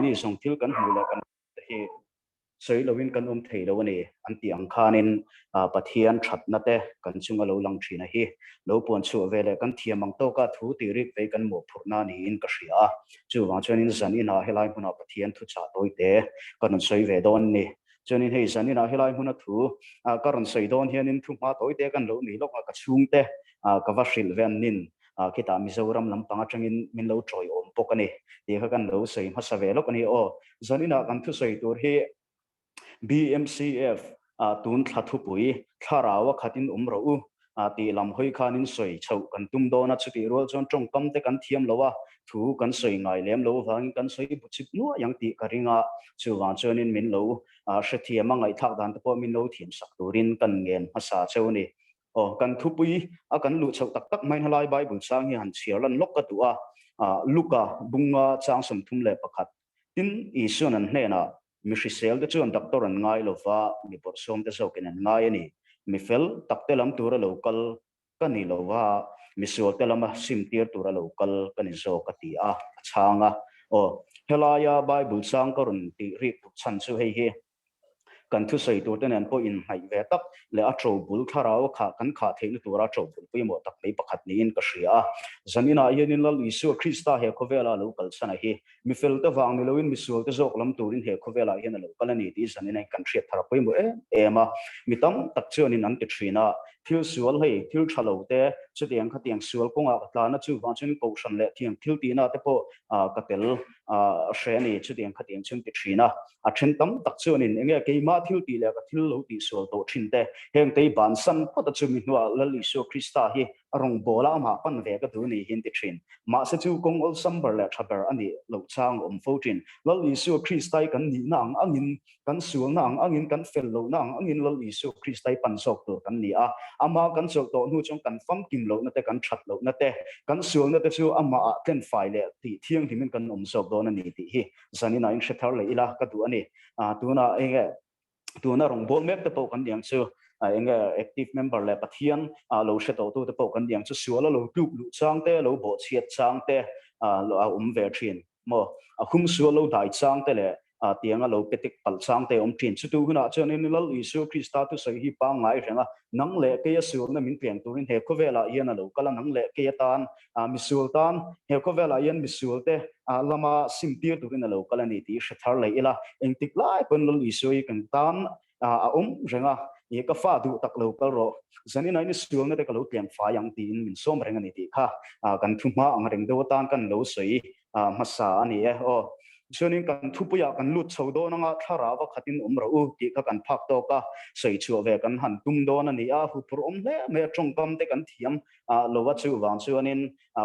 ni song thil kan hmula kan hi soi lovin kan thei lo ni an ti ang khanin pathian thatna te kan chunga lo lang thina hi lo pon chu vele kan thiamang to ka thu ti ri ve kan mo phurna ni in ka hria chu wang chuanin zanin a helai huna pathian thu cha toite kan soi ve don ni chuanin hei zanin a helai huna thu karon soi don hianin thu ma toite kan lo ni lok ka chungte ka va hril ven nin kita mizoram lampang atangin min lo troi om pokani ti kha kan lo sei ma sa ve lok ani o zanina kan thu sei tur hi BMCF tun thathu pui tharawa khatin umro ti lam hoi khanin soi chau kan tum do na chuti rol chon trong kam te kan thiam lowa thu kan soi ngai lem lo wang kan soi buchip nu yang ti karinga chuwa chonin min lo hrethiam ngai thak dan te po min lo thiam sak turin kan ngen hasa cheu ni kan thu pui kan lu chau tak tak mai halai bible sang hi han chialan lok ka tu luka bunga chang som thum le pakhat tin isun an hena mi hrisel te chuan doctor an ngai lova mi por som te zokin an ngai ani mi fel takte lam tura local kani lova mi sol te lama simtir tura local kani zo kati changa helaya bible sang korun ti ri chan chu hei hi kan thu sei tur ten an po in hai ve tak le a tro bul tharau kha kan kha thein tura tro bul pui mo tak nei pakhat ni in ka hria zanina yenin lal isu krista he khovela local sana hi mi fel ta wang ni loin mi sul te zok lam turin he khovela hian local ani ti zanina kan thriat thara pui mo ema mitam tak chuanin an te thrina thil sual hei thil thalo te chutiang khatiang sual konga tlana chu wang chen ko san le thiang thil ti na te po katel sheni chutiang khatiang chung ti thrina a then tam tak chuanin enge keima thil ti le ka thil lo ti sual to thinte heng tei ban san pot chu mi hnuwa lali so krista hi arong bola ma pan ve ka du ni hin ti thin ma se chu kong ol sambar le thaber ani lo chang fotin lali so kristai kan ni nang angin kan sual nang angin kan fel lo nang angin lali so kristai pan sok to kan ni ama kan sok to nu chong kan fam kim lo na te kan that lo na te kan sual na te chu ama ten file le ti thiang thi min kan sok do na ni ti hi zanina in shethar le ila ka du ani tuna enge tuna rong bol mek te po kan diang chu enge active member le pathian lo sheto tu te po kan diang chu suala lo tu lu chang te lo bo chiat chang te lo ve thin mo khum sual lo dai chang te le tianga lo petik pal chang te thin chu tu huna chonin lal isu krista tu sei hi pa ngai renga nang le ke yasul na min piang turin he ko vela iana lo kala nang le ke tan misul tan he ko vela ian misul te lama simpir turin lo kala ni ti shethar le ila engtik lai kon lo isu kan tan renga ye ka fa du tak lo kal ro zanina ni sul na te ka lo tiam fa yang tin min som renga ni ti kha kan thuma ang reng do tan kan lo sei masa ani chuanin kan thupuya kan lut chodo nanga tharawa khatin umro ti ka kan phak to ka sei chu ve kan han tum do na ni hu pur le me trong kam te kan thiam lowa chu wang chuanin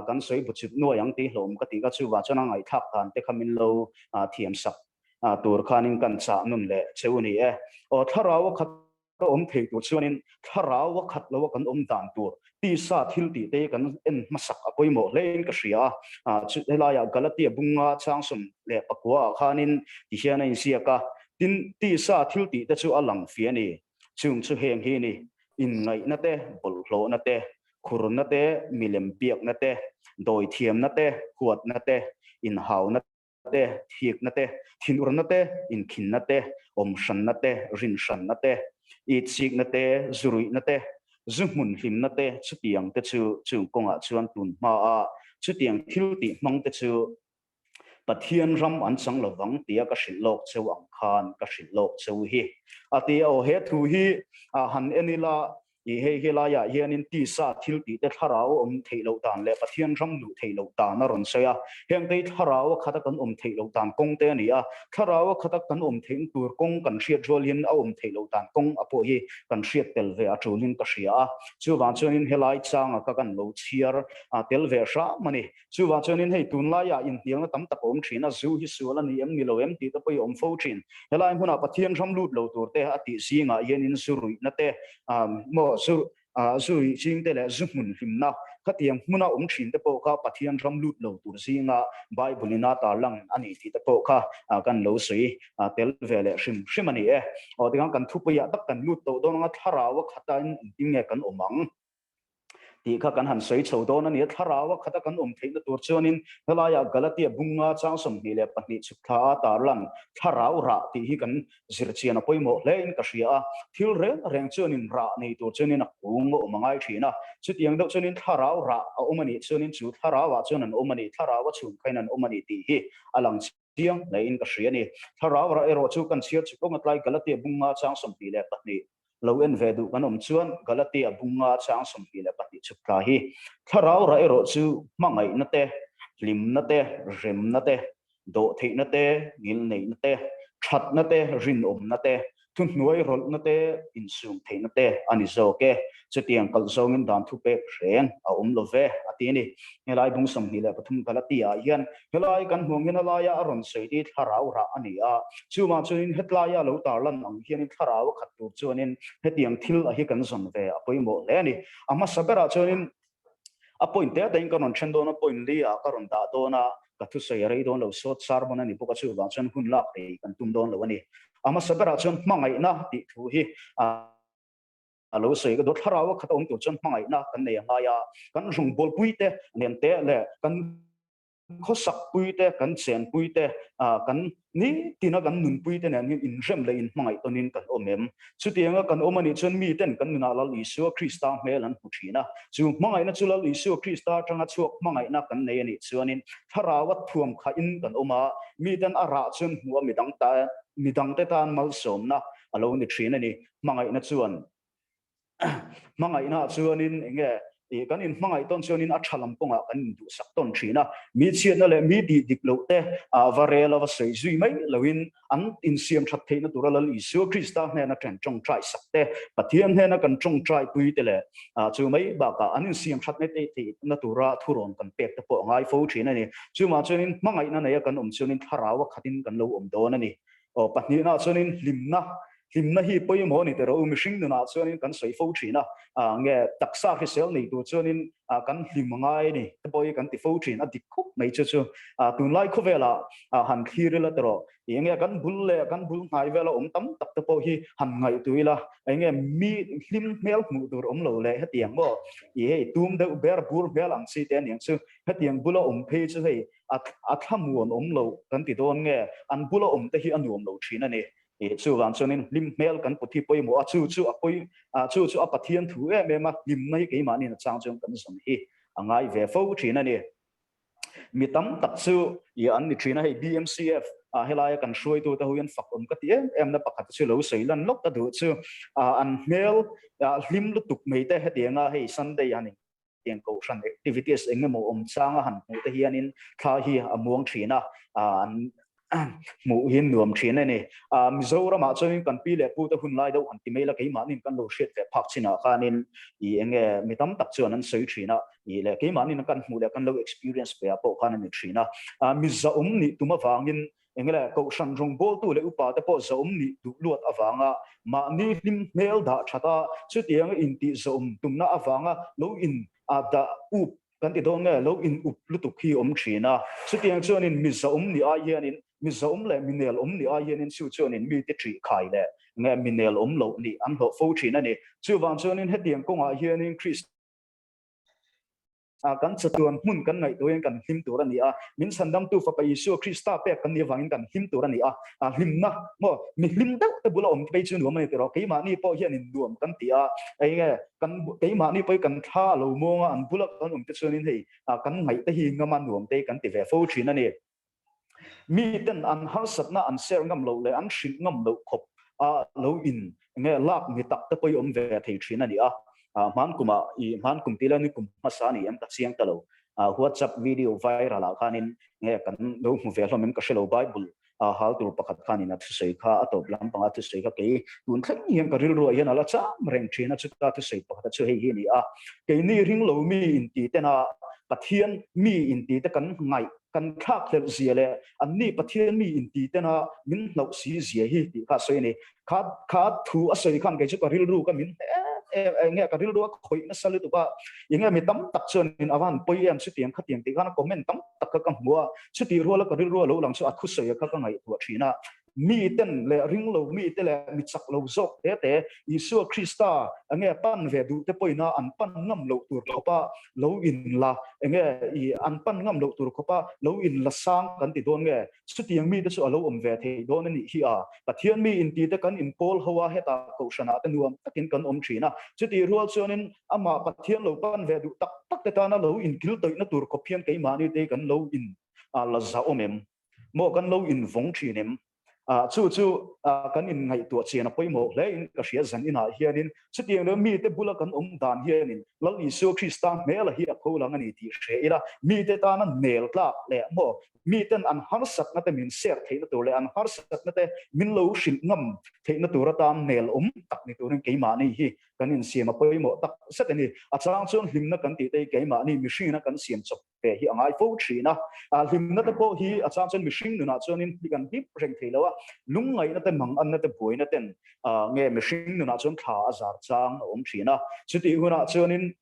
kan sei buchit no yang ti hlom ka ti ka chu wa chana ngai thak kan te khamin lo thiam sak tur khanin kan cha nun le cheuni tharawa khat ka thei tu chuanin tharawa khat lo kan dan tur ti sa thil ti te kan en masak apoi mo len ka hria chu helaya galatia bunga changsum le pakwa khanin ti hiana in siaka tin ti sa thil ti te chu alang fi ani chung chu heng hi ni in ngai na te bol hlo na te khur na te milem piak na te doi thiam na te huat na te in hau na te thiek na te thinur na te in khin na te om shan na te rin shan na te i chik na te zurui na te zumun hlim na te chutiang te chu konga chuan tun ma chutiang thil ti mang te chu pathian ram an chang lawang tia ka hrilok cheu ang khan ka hrilok cheu hi atia he thu hi han enila i he helaya hianin ti sa thil ti te tharau theilo dan le pathian ram lu theilo dan a ron soya heng te tharau khata kan theilo dan kong te ania tharau khata kan theng tur kong kan hriat rolin a theilo dan kong apo hi kan hriat tel ve a trolin ka hria chu wa chuanin helai chang ka kan lo chiar tel ve sha mani chu wa chuanin hei tunla ya in tiang tam tak thina zu hi suala ni em ni lo em ti ta poi fo thin helai huna pathian ram lut lo tur te ati singa yenin surui na te mo su jing te le zumun himna khatiang huna thin te po ka pathian ram lut lo tur singa bible na ta lang ani ti te po ka kan lo sui tel vele shimani dingang kan thupuya tak kan lut to do nga tharawa khata in tinge kan omang ti kha kan han sei chho do na ni tharawa khata kan theina tur chuanin helaya galatia bunga chang som hi le pahni chukha tarlan tharau ra ti hi kan zirchiana poimo lein ka ria thil reng chuanin ra nei tur chuanin a kung mangai thina chutiang do chuanin tharau ra a omani chuanin chu tharawa chuanan omani tharawa chun khainan omani ti hi alang chiang lein ka ria ni tharau ra ero chu kan chiar chukong atlai galatia bunga chang som hi le pahni lo en vedu kanom chuan galatia bunga chang som hi le pati chukla hi tharau ra ero chu mangai na te lim na te rem na te do thei na te ngil nei na te that na te rin na te thun nuai rol na te in sum thei na te ani zo ke chutiang kal zong in dan thu pe reng a lo ve atini helai bung som hi le pathum galatia hian helai kan hong hin alaya aron sei ti tharau ra ani a chuma chuin hetlaya lo tar lan ang hian tharau khat tu chuanin hetiang thil a hi kan zon ve a poimo le ani ama sabera chuanin a point te dain kanon chendo na point li a karon da do na ka thu sei rei don lo sot sar bona ni poka chu ba chan hun lak te kan tum don lo ani ama sabera chun mangai na ti thu hi alo sei ga dot harawa khata tu chon mangai na kan nei nga ya kan rung bol puite nen te le kan khosak puite kan chen puite kan ni tina kan nun puite ne ni in rem le in mangai tonin kan omem chutianga kan omani chon mi ten kan na la isu krista melan puthina chu mangai na chulal isu krista tanga chuak mangai na kan nei ani chuanin harawa thuam kha in kan oma mi ten ara chun huwa midang te tan mal som na alo ni thina ni mangai na chuan mangai na chuanin enge kan in mangai ton chuanin a thalam ponga kan du sak ton thina mi chian na le mi di diklo te varela va sei zui mai loin an in siam that theina turalal isu krista ne na tren chong trai sak te pathian ne na kan chong trai pui te le chu mai ba ka an in siam that ne te na tura thuron kan pek te po ngai fo thina ni chu ma chuanin mangai na ne kan chuanin tharawa khatin kan lo do na ni o pahni na chuanin limna hi poimo ni te ro mishing na chuanin kan sei fo thina nge taksa hi sel nei tu chuanin kan limangai ni te poi kan ti fo thin a dikhup mai chu tun lai khovela han khirela tro enge kan bul ngai vela tam tak te po hi han ngai tuila enge mi lim mel mu tur lo le hetiang mo ye tum de ber bur bel ang si ten yang chu hetiang bulo phe chu hei a thamuon lo kan ti don nge an bulo te hi anuam lo thina ni chu wan chuanin lim mel kan puthi poimo chu apathian thu me ma lim nai ke mani na chang chung kan som hi angai ve fo thina ni mi tam tak chu ya an ni thina hei BMCF helai kan shroi tu ta huan fak ka ti em na pakhat chu lo sei lan lok ta du chu an mel lim lu tuk mei te hetianga hei Sunday ani tiang ko san activities engemo changa han mu te hianin kha hi amuang thina an mu hin nuam thina ni Mizoram chuin kan pi le pu ta hun lai do an ti mei la ke manin kan lo shet ve phak china khanin I enge mitam tak chuan an sei thina I le ke manin kan mu le kan lo experience pe apo khan ni thina Mizoram ni tuma wangin engela ko san rong bol tu le upa te po zom ni du luat awanga ma ni lim mel da thata chu tiang in ti zom tumna awanga lo in da up kan ti dong lo in up lu tu khi thina chu tiang chuan in Mizoram ni a hianin Mizoram le minel ni a hianin chu chuan in mi te tri khai le nge minel lo ni an ho fo thina ni chu wan chuan in hetiang ko nga hianin Christ kan chatuan mun kan ngai toin kan him tur ani min sandam tu fa pa Isu Krista pe kan ni wangin kan him tur ani himna mo mi him da te bula pe chu nu mani te ro ke ma ni po hian in duam kan ti ai nge kan ke ma ni pe kan tha lo mo an bula kan te chunin hei kan ngai te hi ngam an nuam te kan ti ve fo thin ani mi ten an har sat na an ser ngam lo le an shin ngam lo khop lo in nge lak mi tak te pe ve thei thin ani man kum tila ni kum masani am ta siang talo WhatsApp video viral khanin nge kan no mu ve hlom ka shelo Bible hal tur pakhat khanin at sei kha atop lam panga tu sei kha ke tun thak hian ka ril ro hian ala cha reng thina chu ta tu sei pakhat chu hei hi ni ke ni ring lo mi in ti tena pathian mi in ti te kan ngai kan thak le ziale anni pathian mi in ti tena min no si zia hi ti kha sei ni kha thu a sei khan ke chu ka ril ru ka min nghe cái điều đó khối nó sao tụi ba nghe mình tắm tập sơn in avan poi em xuất tiền khát tiền thì cái nó comment tắm tập các cầm mua xuất tiền rồi là cái điều đó lâu lắm số ắt khúc sợi các ngày tuổi thìn mi ten le ring lo mi te le mi chak lo zok te Isu Krista ange pan ve du te poina an pan ngam lo tur khopa lo in la ange I an pan ngam lo tur khopa lo in la sang kan ti don nge sutiang mi te su alo ve the don ni hi a pathian mi in ti te kan in pol hawa heta ko shana te nuam takin kan thina chuti rual chonin ama pathian lo pan ve du tak tak te ta na lo in kil toi na tur kophian ke mani te kan lo in la za omem mo kan lo in vong thinem chu kan in ngai tu chian poi mo le in ka ria zan in ha hianin chutiang le mi te bula kan dan hianin lal Isu Krista mela hi a ko lang ani ti sheila mi te ta na nel tla le mo mi ten an har sak na te min ser theina tu le an har sak na te min lo shin ngam theina tu ra tam nel tak ni tu ren ke ma ni hi kan in siam poi mo tak set ani achang chon hlim na kan ti te ke ma ni mi hring na kan siam chok te hi angai fo thina hlim na te po hi achang chon mi hring nu na chon in kan hip reng theilawa lung ngai na te mang an na te boi na ten nge mi hring nu na chon tha azar chang thina chuti huna chon in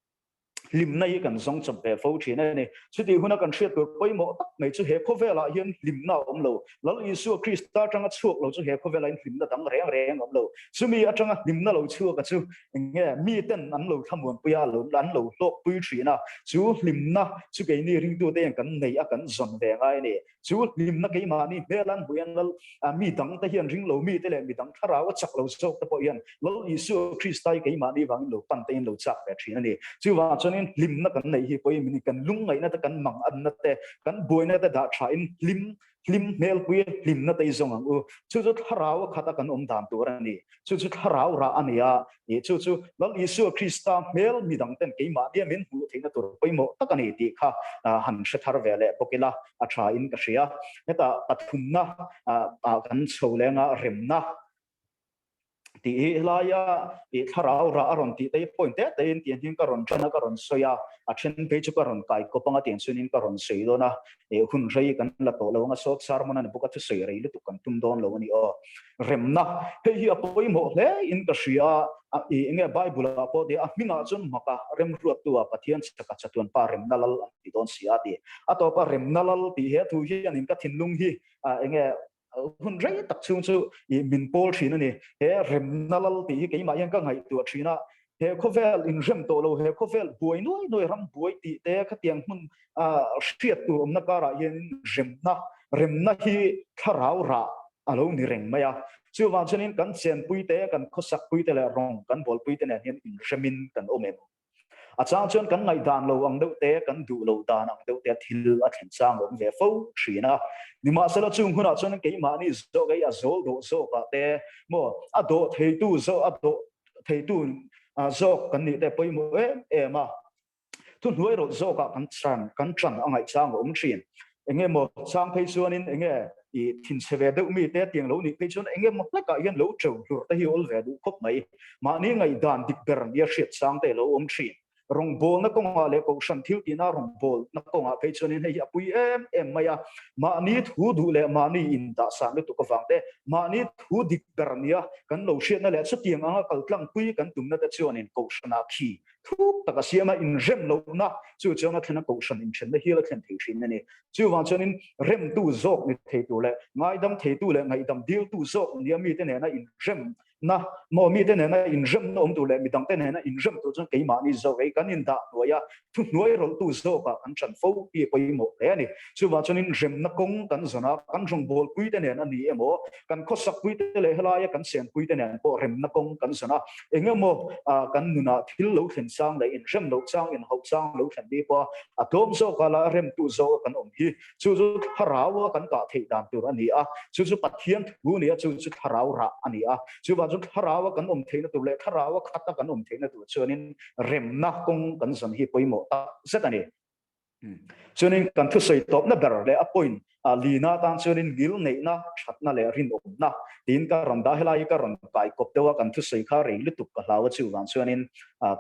lim nay kan zong chom pe fo thina ni chuti huna kan thriat tur poi mo tak mai chu he khovela hian lim na lo lal Isu Krista tanga chuak lo chu he khovela in lim na dang reng lo chumi atanga lim na lo chu ka chu nge mi ten an lo thamun puya lo an lo lok pui thina chu lim na chu ke ni ring tu te kan nei a kan zon ve ngai ni chu lim na ke ma ni belan buyan lal mi dang te hian ring lo mi te le mi dang thara wa chak lo chok te po hian lal Isu Krista ke ma ni wang lo pan te lo chak ve thina ni chu wa chonin lim na kan nei hi poi mini kan lung ngai na ta kan mang an na te kan boi na ta da tha in lim mel pui lim na te zong ang u chu chu tharau khata kan dan tur ani chu tharau ra ania e chu lal Isu Krista mel mi dang ten ke ma dia min hu theina tur poi mo ta kan ni ti kha han she thar vele pokila a tha in ka ria eta pathum na kan cholenga remna ti hilaya e tharau ra aron ti te point te in tian hin karon chana karon soya action page karon kai ko panga tian sunin karon sei na e hun rei kan la to lo nga sok sar mana buka tu sei rei lu tu kan tum don lo ni o remna he hi apoi mo le in ka ria e nge bible apo de a minga chun maka rem ruat tu a pathian chaka chatuan pa rem nalal ti don sia ti ato pa rem nalal ti he tu hi anin ka thinlung hi nge hun rei tak chung chu I min pol thina ni he rem nalal ti ke ma yang ka ngai tu thina he khovel in rem to lo he khovel boi noi ram boi ti te kha tiang hun hriat tu na kara yen rem na hi tharau ra alo ni reng maya chu wa chunin kan chen pui te kan khosak pui te la rong kan bol pui te na hian in remin kan omem achang chon kan ngai dan lo ang deuh te kan du lo dan ang deuh te thil a thlen chang om ve fo thrina nima sala chung huna chon ke ma ni zo gai a zol do zo ka te mo a do thei tu zo a do thei tu zo kan ni te poi mo e ma tu nuai ro zo ka kan tran angai chang om thin enge mo chang phei chuanin enge I thin cheve deuh mi te tiang lo ni phei chuan enge mo plaka hian lo chou tur te hi ol ve du khop mai ma ni ngai dan dik ber ya hriat chang te lo om thin rong bol na konga le ko shan thil ti na rong bol na konga phei chuanin hei apui em maya ma ni thu du le ma ni in da sa le tu ko wang te ma ni thu dik ber nia kan lo hriat na le chu tiang anga kal tlang pui kan tum na ta chuanin ko shana khi thu taka siama in rem lo na chu changa thena ko shan in chen na hi la thlen thei thin ni chu wang chuanin rem tu zok ni thei tu le ngai dam thei tu le ngai dam dil tu zok ni mi te ne na in rem na mo mi te ne na in rem no om tu le mi dang te ne na in rem tu chang ke ma ni zo ei kan in da noya thu noi ro tu zo ka an chan fo pi poi mo le ni chu wa chunin rem na kong kan zona kan jong bol pui te ne na ni emo kan khosak pui te le hala ya kan sen pui te ne po rem na kong kan zona engemo kan nuna thil lo thlen sang le in rem lo chang in ho chang lo thlen di po atom zo ka la rem tu zo kan om hi chu harawa kan ka thei dan tur ani a chu pathian thu ni chu harau ra ani a chu wa harawa kan om theina tu le harawa khata kan om theina tu chuanin rem na kong kan zon hi poimo ta set ani chuanin kan thu sei top na ber le a point lina tan chuanin gil nei na thatna le rin om na tin ka ron da helai ka ron kai kop dewa kan thu sei kha re lutuk ka lawa chu wang chuanin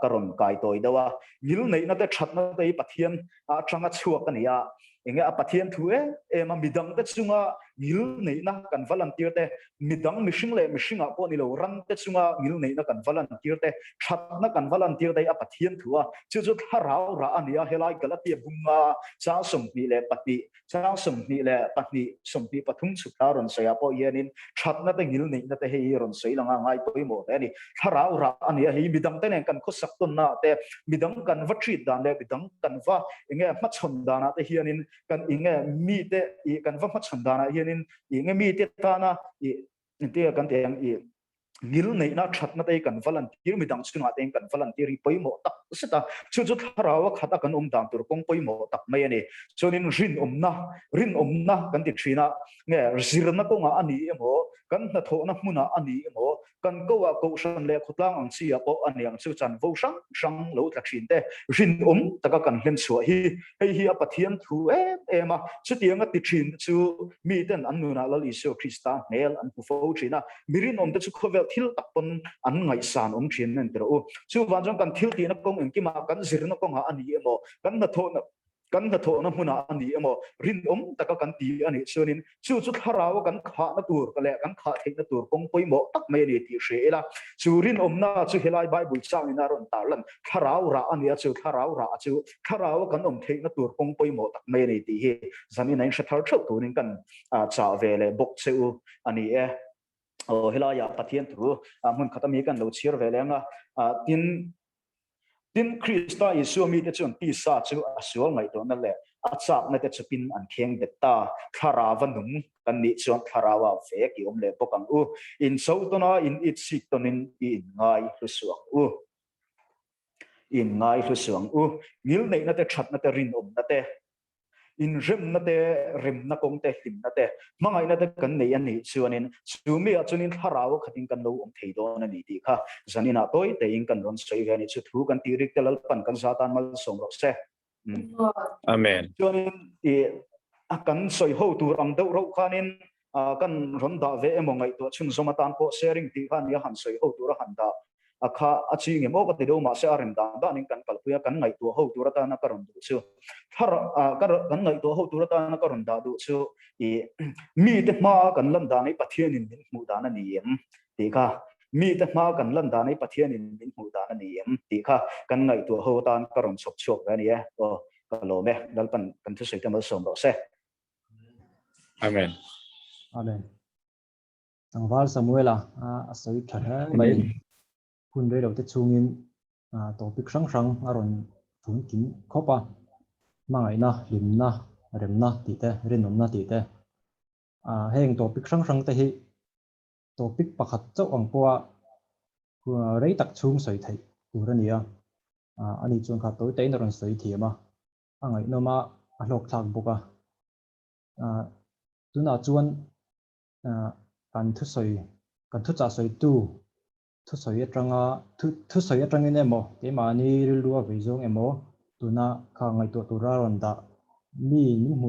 ka ron kai toi dewa gil nei na te thatna te pathian atanga chuak ania enge a pathian thu e ma midang te chunga ngil nei na kan volunteer te midang mishing le mishinga po ni lo ran te chunga ngil nei na kan volunteer te that na kan volunteer dai apathian thua chu chu tharau ra ania helai galatia bunga cha sompi le pati cha sompi le pati sompi pathum sutaron saya po yenin that na te ngil nei na te hei ron sei langa ngai poimo te ni tharau ra ania hei midang te ne kan khosak ton na te midang kan va treat dan le midang kan va inge ma chon dana te hianin kan inge mi te I kan va ma chon dana hianin inge mi te ta na I te kan te ang I ngil nei na that na te kan volunteer midang chunga te kan volunteer poimo tak sita chu chu tharawa khata kan dang tur kong poimo tak mai ani chonin rin omna kan ti thina nge zirna ko nga ani emo kan na tho na hmuna ani emo kan ko wa ko san le khutlang ang chi apo ani ang chu chan vo sang lo tlakshin te rin taka kan hlen chu hi hi apathian thu ema chu tianga ti thin chu mi ten an nuna lal isu krista nel an pu fo thina mirin te chu khovel thil takpon an ngai san thin nen tro chu wanjong kan thil ti na kong engki ma kan zirna ko nga ani emo kan na tho na hmuna ani emo rin taka kan ti ani chonin chu tharaw kan kha na tur kale kan kha thei na tur kong poimo tak mai ni ti shela chu rin na chu helai bible chang ina ron tarlan tharaw ra ani chu tharaw kan thei na tur kong poimo tak mai ni ti he zani nai shathar thau turin kan cha vele bok cheu ani helaya pathian thu mun khatami kan lo chir vele nga tin Krista Yesu mi te chun ti sa chu asual ngai to na le achak na te chupin an kheng betta tharawa num kan ni chuan tharawa ve ki le pokang in so to na in it sik to nin in ngai hlusuang ngil nei na te that na te rin na te in rim na te rim na kong te him na te mangai na te kan nei ani chuanin chumi a chunin tharawa khating kan lo thei do na ni ti kha zanina toy te in kan ron sei ve ni chu thu kan ti rik telal pan kan satan mal som ro se amen chuanin kan soi ho tur ang do ro khanin kan ron da ve emongai to chun zomatan po sharing ti khan ya han soi ho tur han da akha achi nge mo ka te do ma se arim da ning kan kalpuya kan ngai to ho tur ta na karon du chu kan ngai to ho tur ta na karon da du chu mi te ma kan lan da nei pathian in mu da na ni em ti kha mi te ma kan lan da nei pathian in mu da na ni em ti kha kan ngai to ho tan karon chok chok da ni ka lo me dal pan kan thu sei ta mal som ro se amen Sangwal Samuela asoi thara mai kun re lo te chungin topic sang aron thun kin khopa mangai na limna remna ti te rinomna ti te heng topic sang te hi topic pakhat chau angpoa rei tak chung soi thai turania ani chung kha toi te ron soi thiama angai noma alok thak boka tuna chuan kan thu cha soi tu thu soi atanga thu soi atangin emo te mani rilua veizong emo tuna kha ngai to tura ron da mi mu